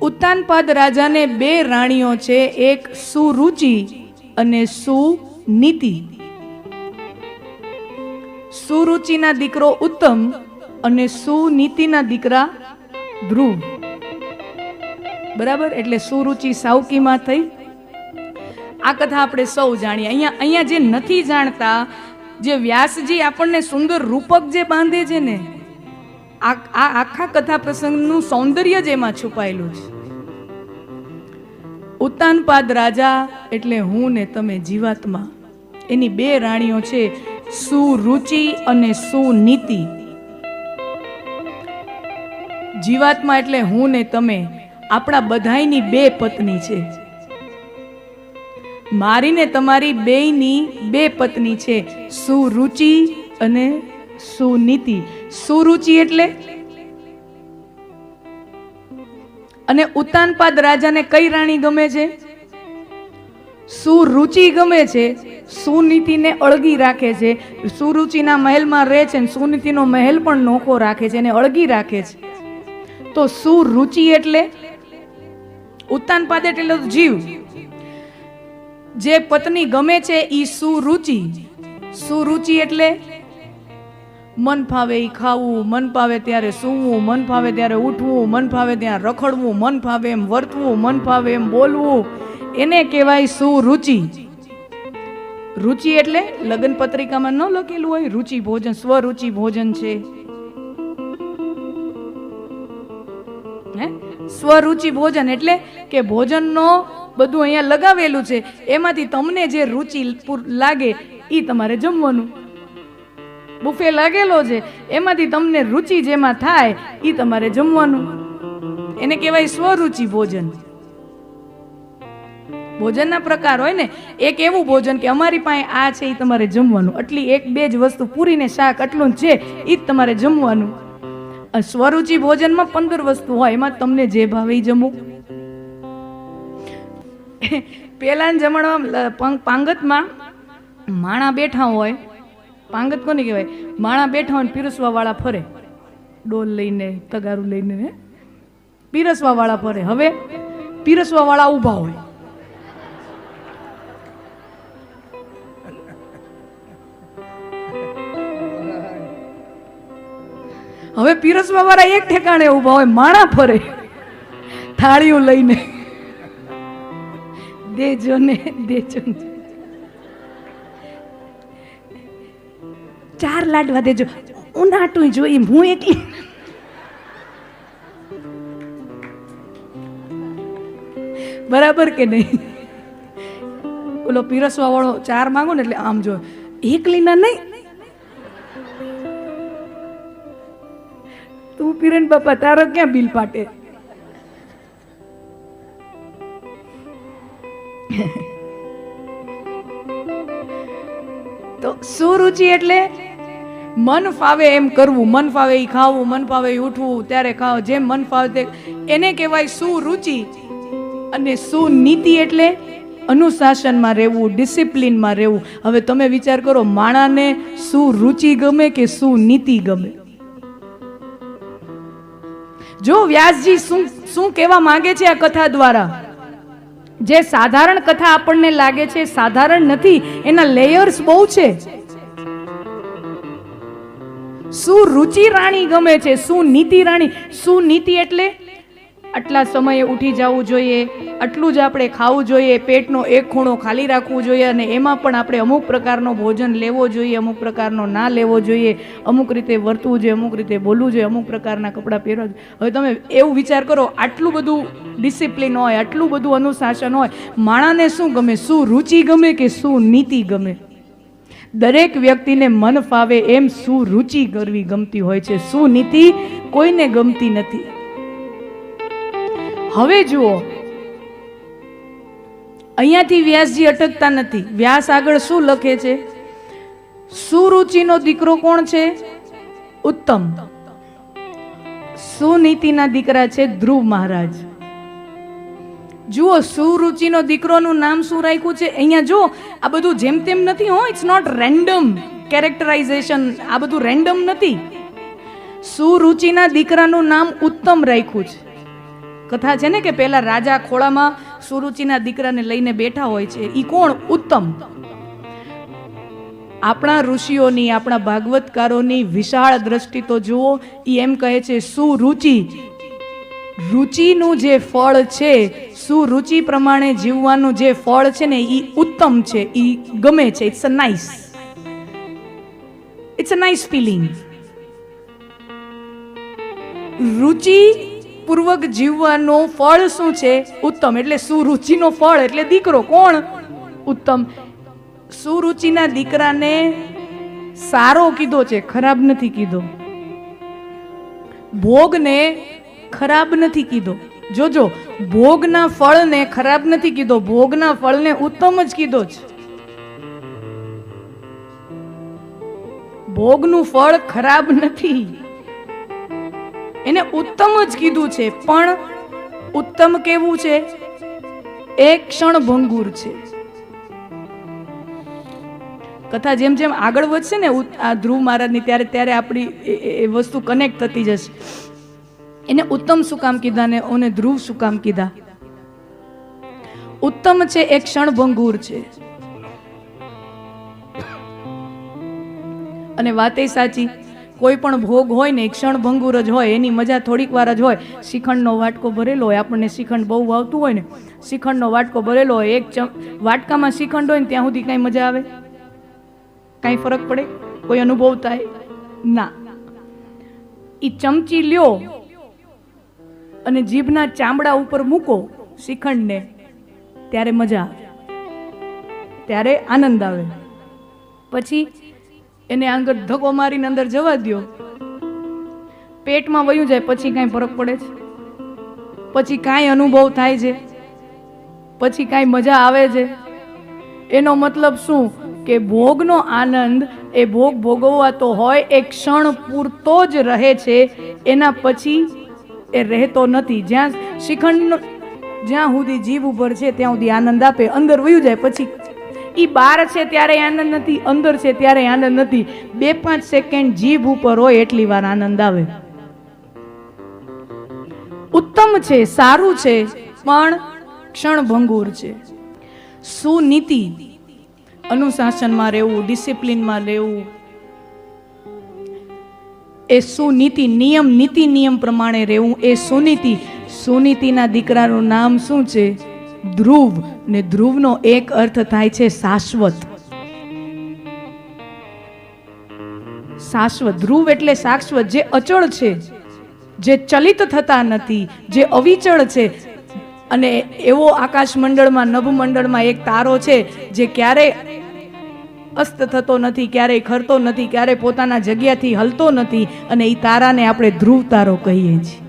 ઉત્તાનપાદ રાજાને બે રાણીઓ છે, એક સુરુચિ અને સુનીતિ. સુરુચિના દીકરો ઉત્તમ અને સુનીતિના દીકરા ધ્રુવ. બરાબર, એટલે સુરુચિ સાવકીમાં થઈ. આ કથા આપણે સૌ જાણીએ. અહીંયા જે નથી જાણતા, જે વ્યાસજી આપણને સુંદર રૂપક જે બાંધે છે ને, આ આખા કથા પ્રસંગનું સૌંદર્ય જ એમાં છુપાયેલું છે. ઉત્તાનપાદ રાજા એટલે હું ને તમે જીવાત્મા. એની બે રાણીઓ છે, સુરુચિ અને સુનીતિ. જીવાત્મા એટલે હું ને તમે, આપણા બધાયની બે પત્ની છે. મારી ને તમારી બેયની બે પત્ની છે, સુરુચિ અને સુનીતિ. સુરુચિ એટલે, અને ઉત્તાનપાદ રાજાને કઈ રાણી ગમે છે? સુરુચિ ગમે છે. સુનીતિને અળગી રાખે છે. સુરુચિના મહેલમાં રહે છે, સુનીતિનો મહેલ પણ નોખો રાખે છે, એને અળગી રાખે છે. તો સુરુચિ એટલે, ઉત્તાનપાદ એટલે જીવ. જે પત્ની ગમે છે ઈ સુરુચિ. સુરુચિ એટલે મન ફાવે ઈ ખાવું, મન ફાવે ત્યારે સૂવું, મન ફાવે ત્યારે ઉઠવું, મન ફાવે ત્યાં રખડવું, મન ફાવે એમ વર્તવું, મન ફાવે એમ બોલવું, એને કહેવાય સુરુચિ. રુચિ એટલે લગ્ન પત્રિકામાં ન લખેલું હોય રુચિ ભોજન, સ્વરુચિ ભોજન છે. સ્વરુચિ ભોજન એટલે કે ભોજનનો બધું અહીંયા લગાવેલું છે, એમાંથી તમને જે રુચિ લાગે ઈ તમારે જમવાનું. બુફે લાગેલો છે, એમાંથી તમને રુચિ જેમાં થાય ઈ તમારે જમવાનું. એને કહેવાય સ્વરુચિ ભોજન. ભોજનના પ્રકાર હોય ને, એક એવું ભોજન કે અમારી પાસે આ છે એ તમારે જમવાનું. આટલી એક બે જ વસ્તુ, પૂરીને શાક આટલું જ છે એ જ તમારે જમવાનું. સ્વરુચિ ભોજનમાં 15 વસ્તુ હોય, એમાં તમને જે ભાવે એ જમવું. પેલા જમણમાં પાંગતમાં માણા બેઠા હોય. પાંગત કોને કહેવાય? માણા બેઠા હોય, પીરસવા વાળા ફરે, ડોલ લઈને, તગારું લઈને પીરસવા વાળા ફરે. હવે પીરસવા વાળા ઊભા હોય. હવે પીરસવા વાળા એક ઠેકાણે ઊભા હોય, માણા ફરે થાળીઓ લઈને, દેજો ને દેજો, 4 લાડવા દેજો, ઉનાટું જોઈ હું એકલી. બરાબર કે નહીં? ઓલો પીરસવા વાળો 4 માંગો ને એટલે આમ જો, એકલી ના નહીં. તું પીરન બાપા, તારો ક્યાં બિલ પાટે? તો સુરુચિ એટલે મન ફાવે એમ કરવું, મન ફાવે એ ખાવું, મન ફાવે એ ઉઠવું, ત્યારે ખાવ, જેમ મન ફાવે તે, એને કહેવાય સુરુચિ. અને સુનીતિ એટલે અનુશાસનમાં રહેવું, ડિસિપ્લિનમાં રહેવું. હવે તમે વિચાર કરો, માણાને સુરુચિ ગમે કે સુનીતિ ગમે? જો વ્યાસજી શું કહેવા માંગે છે આ કથા દ્વારા, જે સાધારણ કથા આપણને લાગે છે સાધારણ નથી, એના લેયર્સ બહુ છે. સુરુચિ રાણી ગમે છે, સુનીતિ રાણી. સુનીતિ એટલે આટલા સમયે ઉઠી જવું જોઈએ, આટલું જ આપણે ખાવું જોઈએ, પેટનો એક ખૂણો ખાલી રાખવું જોઈએ, અને એમાં પણ આપણે અમુક પ્રકારનો ભોજન લેવો જોઈએ, અમુક પ્રકારનો ના લેવો જોઈએ, અમુક રીતે વર્તવું જોઈએ, અમુક રીતે બોલવું જોઈએ, અમુક પ્રકારના કપડાં પહેરવા જોઈએ. હવે તમે એવું વિચાર કરો, આટલું બધું ડિસિપ્લિન હોય, આટલું બધું અનુશાસન હોય, માણાને શું ગમે? સુરુચિ ગમે કે સુનીતિ ગમે? દરેક વ્યક્તિને મન ફાવે એમ સુરુચિ કરવી ગમતી હોય છે, સુનીતિ કોઈને ગમતી નથી. હવે જુઓ, અહીંયાથી વ્યાસજી અટકતા નથી. વ્યાસ આગળ શું લખે છે? સુરુચિનો દીકરો કોણ છે? ઉત્તમ. સુનીતિના દીકરા છે ધ્રુવ મહારાજ. જુઓ, સુરુચિનો દીકરોનું નામ શું રાખ્યું છે? અહીંયા જો, આ બધું જેમ તેમ નથી હો, ઇટ્સ નોટ રેન્ડમ કેરેક્ટરાઇઝેશન. આ બધું રેન્ડમ નથી. સુરુચિના દીકરાનું નામ ઉત્તમ રાખ્યું છે. કથા છે ને કે પેલા રાજા ખોળામાં સુરુચિના દીકરાને લઈને બેઠા હોય છે. ઈ કોણ? ઉત્તમ. આપણા ઋષિઓની, આપણા ભાગવતકારોની વિશાળ દ્રષ્ટિ તો જુઓ. ઈ એમ કહે છે સુરુચિ, રુચિનું જે ફળ છે, સુરુચિ પ્રમાણે જીવવાનું જે ફળ છે ને ઈ ઉત્તમ છે, ઈ ગમે છે. It's a nice feeling. રુચિ પૂર્વક જીવવાનો ફળ શું છે? ઉત્તમ. એટલે સુરુચિનો ફળ એટલે દીકરો. કોણ? ઉત્તમ. સુરુચિના દીકરાને સારો કીધો છે, ખરાબ નથી કીધો. ભોગને ખરાબ નથી કીધો. જોજો, ભોગના ફળને ખરાબ નથી કીધો, ભોગના ફળને ઉત્તમ જ કીધો છે. ભોગનું ફળ ખરાબ નથી, એને ઉત્તમ જ કીધું છે. પણ ઉત્તમ કેવું છે? એક ક્ષણભંગુર છે. કથા જેમ જેમ આગળ વધશે ને આ ધ્રુવ મહારાજની, ત્યારે ત્યારે આપણી એ વસ્તુ કનેક્ટ થતી જશે. એને ઉત્તમ શું કામ કીધા ને ઓને ધ્રુવ શું કામ કીધા? ઉત્તમ છે, એક ક્ષણભંગુર છે. અને વાત એ સાચી, કોઈ પણ ભોગ હોય ને ક્ષણભંગુર જ હોય, એની મજા થોડીક વાર જ હોય. શ્રીખંડનો વાટકો ભરેલો હોય, આપણને શ્રીખંડ બહુ આવતું હોય ને, શ્રીખંડનો વાટકો ભરેલો હોય, એક વાટકામાં શ્રીખંડ હોય ને ત્યાં સુધી કાંઈ મજા આવે? કાંઈ ફરક પડે? કોઈ અનુભવ થાય? ના. ઈ ચમચી લ્યો અને જીભના ચામડા ઉપર મૂકો શ્રીખંડને, ત્યારે મજા આવે, ત્યારે આનંદ આવે. પછી એને આંગળ ધક્કો મારીને અંદર જવા દ્યો, પેટમાં વયું જાય, પછી કાંઈ ફરક પડે છે? પછી કાંઈ અનુભવ થાય છે? પછી કાંઈ મજા આવે છે? એનો મતલબ શું? કે ભોગનો આનંદ એ ભોગ ભોગવવાતો હોય, એ ક્ષણ પૂરતો જ રહે છે, એના પછી એ રહેતો નથી. જ્યાં શ્રીખંડ, જ્યાં સુધી જીભ ઉપર છે ત્યાં સુધી આનંદ આપે, અંદર વયું જાય પછી ઈ બહાર છે ત્યારે આનંદ નથી, અંદર છે ત્યારે આનંદ નથી. 2-5 સેકન્ડ જીભ ઉપર હોય એટલી વાર આનંદ આવે. ઉત્તમ છે, સારું છે, પણ ક્ષણભંગુર છે. સુનીતિ, અનુશાસનમાં રહેવું, ડિસિપ્લિનમાં રહેવું, એ સુનીતિ, નિયમ, નીતિ નિયમ પ્રમાણે રહેવું, એ સુનીતિ. સુનીતિના દીકરાનું નામ શું છે? ધ્રુવ. ને ધ્રુવનો એક અર્થ થાય છે શાશ્વત. શાશ્વત, ધ્રુવ એટલે શાશ્વત, જે અચળ છે, જે ચલિત થતા નથી, જે અવિચળ છે. અને એવો આકાશ મંડળમાં, નભ મંડળમાં એક તારો છે જે ક્યારેય અસ્ત થતો નથી, ક્યારેય ખરતો નથી, ક્યારેય પોતાના જગ્યાથી હલતો નથી, અને એ તારાને આપણે ધ્રુવ તારો કહીએ છીએ.